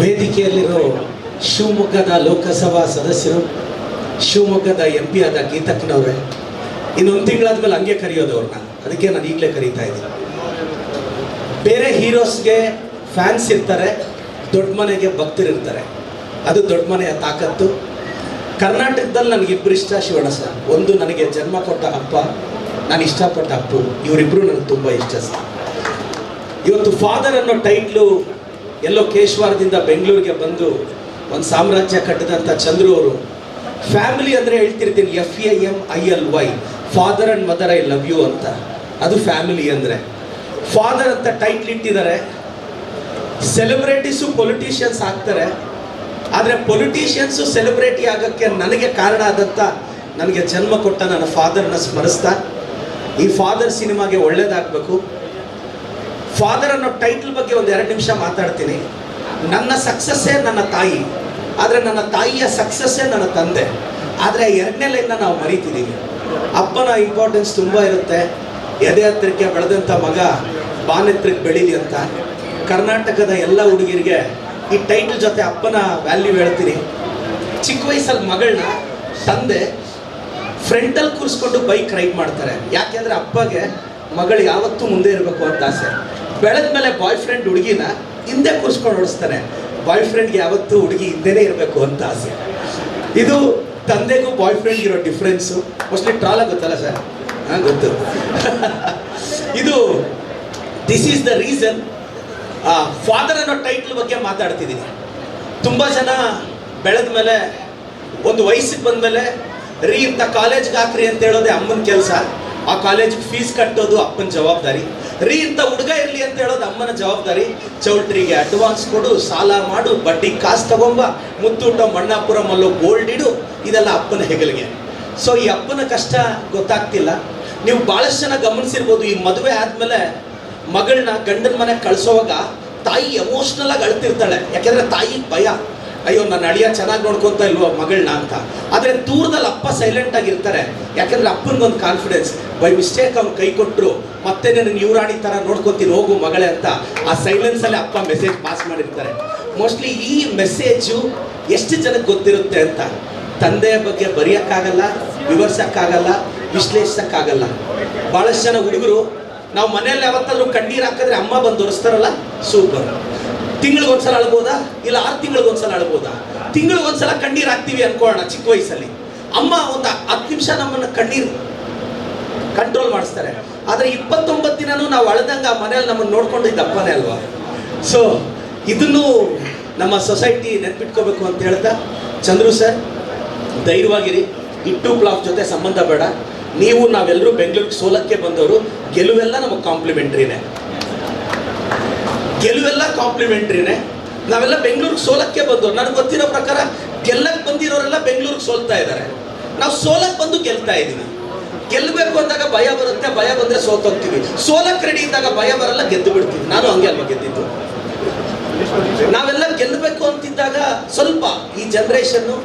ವೇದಿಕೆಯಲ್ಲಿರೋ ಶಿವಮೊಗ್ಗದ ಲೋಕಸಭಾ ಸದಸ್ಯರು, ಶಿವಮೊಗ್ಗದ MP ಆದ ಗೀತಕ್ಕನವ್ರೆ, ಇನ್ನೊಂದು ತಿಂಗಳಾದ್ಮೇಲೆ ಹಂಗೆ ಕರೆಯೋದು ಅವ್ರನ್ನ, ಅದಕ್ಕೆ ನಾನು ಈಗಲೇ ಕರೀತಾ ಇದ್ದೀನಿ. ಬೇರೆ ಹೀರೋಸ್ಗೆ ಫ್ಯಾನ್ಸ್ ಇರ್ತಾರೆ, ದೊಡ್ಡ ಮನೆಗೆ ಭಕ್ತರಿರ್ತಾರೆ, ಅದು ದೊಡ್ಡ ಮನೆಯ ತಾಕತ್ತು. ಕರ್ನಾಟಕದಲ್ಲಿ ನನಗಿಬ್ಬರು ಇಷ್ಟ ಶಿವಣ್ಣ ಸರ್. ಒಂದು ನನಗೆ ಜನ್ಮ ಕೊಟ್ಟ ಅಪ್ಪ, ನಾನು ಇಷ್ಟಪಟ್ಟ ಅಪ್ಪು, ಇವರಿಬ್ಬರು ನನಗೆ ತುಂಬ ಇಷ್ಟ ಸರ್. ಇವತ್ತು ಫಾದರ್ ಅನ್ನೋ ಟೈಟ್ಲು ಎಲ್ಲೋ ಕೇಶವಾರದಿಂದ ಬೆಂಗಳೂರಿಗೆ ಬಂದು ಒಂದು ಸಾಮ್ರಾಜ್ಯ ಕಟ್ಟಿದಂಥ ಚಂದ್ರು ಅವರು, ಫ್ಯಾಮಿಲಿ ಅಂದರೆ ಹೇಳ್ತಿರ್ತೀನಿ FAMILY, father and mother I love you ಅಂತ, ಅದು ಫ್ಯಾಮಿಲಿ ಅಂದರೆ. ಫಾದರ್ ಅಂತ ಟೈಟ್ಲ್ ಇಟ್ಟಿದ್ದಾರೆ. ಸೆಲೆಬ್ರಿಟೀಸು ಪೊಲಿಟಿಷಿಯನ್ಸ್ ಆಗ್ತಾರೆ, ಆದರೆ ಪೊಲಿಟಿಷಿಯನ್ಸು ಸೆಲೆಬ್ರಿಟಿ ಆಗೋಕ್ಕೆ ನನಗೆ ಕಾರಣ ಆದಂಥ, ನನಗೆ ಜನ್ಮ ಕೊಟ್ಟ ನನ್ನ ಫಾದರ್ನ ಸ್ಮರಿಸ್ತಾ ಈ ಫಾದರ್ ಸಿನಿಮಾಗೆ ಒಳ್ಳೇದಾಗಬೇಕು. ಫಾದರ್ ಅನ್ನೋ ಟೈಟ್ಲ್ ಬಗ್ಗೆ ಒಂದು 2 ನಿಮಿಷ ಮಾತಾಡ್ತೀನಿ. ನನ್ನ ಸಕ್ಸಸ್ಸೇ ನನ್ನ ತಾಯಿ, ಆದರೆ ನನ್ನ ತಾಯಿಯ ಸಕ್ಸಸ್ಸೇ ನನ್ನ ತಂದೆ. ಆದರೆ 2ನೇ ಲೈನ್ನ ನಾವು ಮರಿತಿದ್ದೀವಿ. ಅಪ್ಪನ ಇಂಪಾರ್ಟೆನ್ಸ್ ತುಂಬ ಇರುತ್ತೆ. ಎದೆ ಹತ್ತಿರಕ್ಕೆ ಬೆಳೆದಂಥ ಮಗ ಬಾನೆತ್ತರಕ್ಕೆ ಬೆಳೀಲಿ ಅಂತ ಕರ್ನಾಟಕದ ಎಲ್ಲ ಹುಡುಗಿರಿಗೆ ಈ ಟೈಟ್ಲ್ ಜೊತೆ ಅಪ್ಪನ ವ್ಯಾಲ್ಯೂ ಹೇಳ್ತೀನಿ. ಚಿಕ್ಕ ವಯಸ್ಸಲ್ಲಿ ಮಗಳನ್ನ ತಂದೆ ಫ್ರಂಟಲ್ಲಿ ಕೂರಿಸ್ಕೊಂಡು ಬೈಕ್ ರೈಡ್ ಮಾಡ್ತಾರೆ. ಯಾಕೆಂದರೆ ಅಪ್ಪಗೆ ಮಗಳು ಯಾವತ್ತೂ ಮುಂದೆ ಇರಬೇಕು ಅಂತ ಆಸೆ. ಬೆಳೆದ ಮೇಲೆ ಬಾಯ್ ಫ್ರೆಂಡ್ ಹುಡುಗಿನ ಹಿಂದೆ ಕೂರಿಸ್ಕೊಂಡು ಓಡಿಸ್ತಾನೆ. ಬಾಯ್ ಫ್ರೆಂಡ್ಗೆ ಯಾವತ್ತೂ ಹುಡುಗಿ ಹಿಂದೆನೇ ಇರಬೇಕು ಅಂತ ಆಸೆ. ಇದು ತಂದೆಗೂ ಬಾಯ್ ಫ್ರೆಂಡ್ಗೆ ಇರೋ ಡಿಫ್ರೆನ್ಸು. ಮೋಸ್ಟ್ಲಿ ಟ್ರಾಲ್ ಆಗುತ್ತಲ್ಲ ಸರ್? ಹಾಂ, ಗೊತ್ತು. ಇದು this is the reason. Father ಅನ್ನೋ ಟೈಟ್ಲ್ ಬಗ್ಗೆ ಮಾತಾಡ್ತಿದ್ದೀನಿ. ತುಂಬ ಜನ ಬೆಳೆದ ಮೇಲೆ, ಒಂದು ವಯಸ್ಸಿಗೆ ಬಂದಮೇಲೆ ಇಂಥ ಕಾಲೇಜ್ಗೆ ಹಾಕ್ರಿ ಅಂತ ಹೇಳೋದೇ ಅಮ್ಮನ ಕೆಲಸ. ಆ ಕಾಲೇಜಿಗೆ ಫೀಸ್ ಕಟ್ಟೋದು ಅಪ್ಪನ ಜವಾಬ್ದಾರಿ. ಇಂಥ ಹುಡುಗ ಇರಲಿ ಅಂತ ಹೇಳೋದು ಅಮ್ಮನ ಜವಾಬ್ದಾರಿ. ಚೌಲ್ಟ್ರಿಗೆ ಅಡ್ವಾನ್ಸ್ ಕೊಡು, ಸಾಲ ಮಾಡು, ಬಡ್ಡಿ ಕಾಸು ತಗೊಂಬ, ಮುತ್ತೂಟ ಮಣ್ಣಾಪುರಮಲ್ಲೋ ಗೋಲ್ಡ್ ಇಡು, ಇದೆಲ್ಲ ಅಪ್ಪನ ಹೆಗಲಿಗೆ. ಸೊ ಈ ಅಪ್ಪನ ಕಷ್ಟ ಗೊತ್ತಾಗ್ತಿಲ್ಲ. ನೀವು ಭಾಳಷ್ಟು ಜನ ಗಮನಿಸಿರ್ಬೋದು, ಈ ಮದುವೆ ಆದಮೇಲೆ ಮಗಳನ್ನ ಗಂಡನ ಮನೆಗೆ ಕಳಿಸೋವಾಗ ತಾಯಿ ಎಮೋಷ್ನಲ್ ಆಗಿ ಅಳ್ತಿರ್ತಾಳೆ. ಯಾಕೆಂದರೆ ತಾಯಿ ಭಯ, ಅಯ್ಯೋ ನನ್ನ ಅಳಿಯ ಚೆನ್ನಾಗಿ ನೋಡ್ಕೊತ ಇಲ್ವೋ ಮಗಳನ್ನ ಅಂತ. ಆದರೆ ದೂರದಲ್ಲಿ ಅಪ್ಪ ಸೈಲೆಂಟ್ ಆಗಿರ್ತಾರೆ. ಯಾಕೆಂದರೆ ಅಪ್ಪನಿಗೊಂದು ಕಾನ್ಫಿಡೆನ್ಸ್, ಬೈ ಮಿಸ್ಟೇಕ್ ಅವ್ನು ಕೈ ಕೊಟ್ಟರು ಮತ್ತೆ ನನಗೆ ಯುವರಾಣಿ ಥರ ನೋಡ್ಕೊತೀನಿ ಹೋಗು ಮಗಳೇ ಅಂತ ಆ ಸೈಲೆನ್ಸಲ್ಲಿ ಅಪ್ಪ ಮೆಸೇಜ್ ಪಾಸ್ ಮಾಡಿರ್ತಾರೆ. ಮೋಸ್ಟ್ಲಿ ಈ ಮೆಸೇಜು ಎಷ್ಟು ಜನಕ್ಕೆ ಗೊತ್ತಿರುತ್ತೆ ಅಂತ ತಂದೆಯ ಬಗ್ಗೆ ಬರೆಯೋಕ್ಕಾಗಲ್ಲ, ವಿವರಿಸೋಕ್ಕಾಗಲ್ಲ, ವಿಶ್ಲೇಷಿಸೋಕ್ಕಾಗಲ್ಲ. ಭಾಳಷ್ಟು ಜನ ಹುಡುಗರು ನಾವು ಮನೆಯಲ್ಲಿ ಯಾವತ್ತಾದ್ರೂ ಕಣ್ಣೀರು ಹಾಕಿದ್ರೆ ಅಮ್ಮ ಬಂದು ತೋರಿಸ್ತಾರಲ್ಲ, ಸೂಪರ್. ತಿಂಗಳಿಗೊಂದ್ಸಲ ಅಳ್ಬೋದಾ? ಇಲ್ಲ 6 ತಿಂಗಳಿಗೊಂದ್ಸಲ ಅಳ್ಬೋದಾ? ತಿಂಗಳಿಗೊಂದ್ಸಲ ಕಣ್ಣೀರು ಹಾಕ್ತೀವಿ ಅನ್ಕೊಳ್ಳೋಣ ಚಿಕ್ಕ ವಯಸ್ಸಲ್ಲಿ. ಅಮ್ಮ ಒಂದು 10 ನಿಮಿಷ ನಮ್ಮನ್ನು ಕಣ್ಣೀರು ಕಂಟ್ರೋಲ್ ಮಾಡಿಸ್ತಾರೆ. ಆದರೆ 29 ದಿನನೂ ನಾವು ಅಳ್ದಂಗೆ ಆ ಮನೆಯಲ್ಲಿ ನಮ್ಮನ್ನು ನೋಡ್ಕೊಂಡಿದ್ದ ಅಪ್ಪನೇ ಅಲ್ವಾ? ಸೊ ಇದನ್ನು ನಮ್ಮ ಸೊಸೈಟಿ ನೆನ್ಪಿಟ್ಕೋಬೇಕು ಅಂತ ಹೇಳ್ತಾ, ಚಂದ್ರು ಸರ್ ಧೈರ್ಯವಾಗಿರಿ. ಇಟ್ಟು ಪ್ಲಾಫ್ ಜೊತೆ ಸಂಬಂಧ ಬೇಡ. ನೀವು ನಾವೆಲ್ಲರೂ ಬೆಂಗಳೂರಿಗೆ ಸೋಲಕ್ಕೆ ಬಂದವರು. ಗೆಲುವೆಲ್ಲ ನಮಗೆ ಕಾಂಪ್ಲಿಮೆಂಟ್ರಿನೇ. ಗೆಲುವೆಲ್ಲ ಕಾಂಪ್ಲಿಮೆಂಟ್ರಿನೇ. ನಾವೆಲ್ಲ ಬೆಂಗಳೂರಿಗೆ ಸೋಲಕ್ಕೆ ಬಂದವರು. ನನಗೆ ಗೊತ್ತಿರೋ ಪ್ರಕಾರ ಗೆಲ್ಲಕ್ಕೆ ಬಂದಿರೋರೆಲ್ಲ ಬೆಂಗಳೂರಿಗೆ ಸೋಲ್ತಾ ಇದ್ದಾರೆ. ನಾವು ಸೋಲಕ್ಕೆ ಬಂದು ಗೆಲ್ತಾ ಇದ್ದೀವಿ. ಗೆಲ್ಲಬೇಕು ಅಂದಾಗ ಭಯ ಬರುತ್ತೆ, ಭಯ ಬಂದರೆ ಸೋತೋಗ್ತೀವಿ. ಸೋಲಕ್ಕೆ ರೆಡಿ ಇದ್ದಾಗ ಭಯ ಬರಲ್ಲ, ಗೆದ್ದು ಬಿಡ್ತೀವಿ. ನಾನು ಹಂಗೆ ಅಲ್ವಾ ಗೆದ್ದಿದ್ದು. ನಾವೆಲ್ಲ ಗೆಲ್ಲಬೇಕು ಅಂತಿದ್ದಾಗ ಸ್ವಲ್ಪ ಈ ಜನ್ರೇಷನ್ನು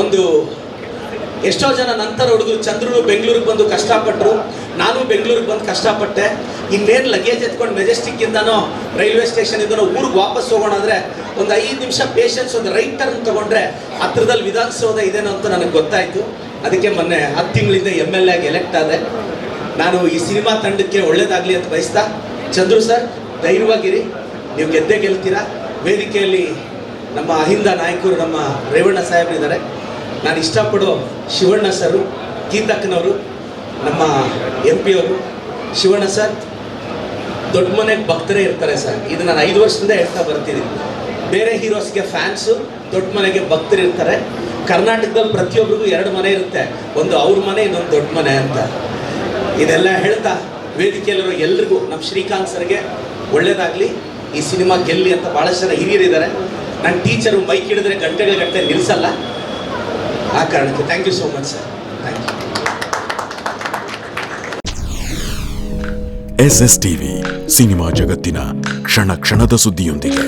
ಒಂದು ಎಷ್ಟೋ ಜನ ನಂತರ ಹುಡುಗರು ಚಂದ್ರನು ಬೆಂಗಳೂರಿಗೆ ಬಂದು ಕಷ್ಟಪಟ್ಟರು, ನಾನು ಬೆಂಗಳೂರಿಗೆ ಬಂದು ಕಷ್ಟಪಟ್ಟೆ. ಇನ್ನೇನು ಲಗೇಜ್ ಎತ್ಕೊಂಡು ಮೆಜೆಸ್ಟಿಕ್ಕಿಂದನೋ ರೈಲ್ವೆ ಸ್ಟೇಷನಿಂದನೋ ಊರಿಗೆ ವಾಪಸ್ ಹೋಗೋಣ ಅಂದರೆ ಒಂದು 5 ನಿಮಿಷ ಪೇಷನ್ಸ್, ಒಂದು ರೈಟ್ ಟರ್ನ್ ತೊಗೊಂಡ್ರೆ ಹತ್ರದಲ್ಲಿ ವಿಧಾನಸೌಧ ಇದೇನೋ ಅಂತ ನನಗೆ ಗೊತ್ತಾಯಿತು. ಅದಕ್ಕೆ ಮೊನ್ನೆ 10 ತಿಂಗಳಿಂದ MLA ಆಗಿ ಎಲೆಕ್ಟ್ ಆದೆ. ನಾನು ಈ ಸಿನಿಮಾ ತಂಡಕ್ಕೆ ಒಳ್ಳೇದಾಗಲಿ ಅಂತ ಬಯಸ್ತಾ, ಚಂದ್ರು ಸರ್ ಧೈರ್ಯವಾಗಿರಿ, ನೀವು ಗೆದ್ದೇ ಗೆಲ್ತೀರಾ. ವೇದಿಕೆಯಲ್ಲಿ ನಮ್ಮ ಅಹಿಂದ ನಾಯಕರು ನಮ್ಮ ರೇವಣ್ಣ ಸಾಹೇಬರಿದ್ದಾರೆ. ನಾನು ಇಷ್ಟಪಡೋ ಶಿವಣ್ಣ ಸರು, ಗೀತಕ್ಕನವರು, ನಮ್ಮ MP ಅವರು. ಶಿವಣ್ಣ ಸರ್ ದೊಡ್ಡ ಮನೆಗೆ ಭಕ್ತರೇ ಇರ್ತಾರೆ ಸರ್. ಇದು ನಾನು 5 ವರ್ಷದಿಂದ ಹೇಳ್ತಾ ಬರ್ತಿದ್ದೀನಿ. ಬೇರೆ ಹೀರೋಸ್ಗೆ ಫ್ಯಾನ್ಸು, ದೊಡ್ಡ ಮನೆಗೆ ಭಕ್ತರು ಇರ್ತಾರೆ. ಕರ್ನಾಟಕದಲ್ಲಿ ಪ್ರತಿಯೊಬ್ಬರಿಗೂ 2 ಮನೆ ಇರುತ್ತೆ, ಒಂದು ಅವ್ರ ಮನೆ, ಇನ್ನೊಂದು ದೊಡ್ಡ ಮನೆ ಅಂತ. ಇದೆಲ್ಲ ಹೇಳ್ತಾ ವೇದಿಕೆಯಲ್ಲಿರೋ ಎಲ್ರಿಗೂ, ನಮ್ಮ ಶ್ರೀಕಾಂತ್ ಸರ್ಗೆ ಒಳ್ಳೇದಾಗಲಿ, ಈ ಸಿನಿಮಾ ಗೆಲ್ಲಿ ಅಂತ ಭಾಳಷ್ಟು ಜನ ಹಿರಿಯರಿದ್ದಾರೆ. ನನ್ನ ಟೀಚರು ಮೈಕ್ ಹಿಡಿದ್ರೆ ಗಂಟೆಗಳ ಗಂಟೆ ನಿಲ್ಲಿಸಲ್ಲ. ಆ ಕಾರಣಕ್ಕೆ thank you so much sir. Thank you. SSTV cinema ಜಗತ್ತಿನ ಕ್ಷಣ ಕ್ಷಣದ ಸುದ್ದಿಯೊಂದಿಗೆ.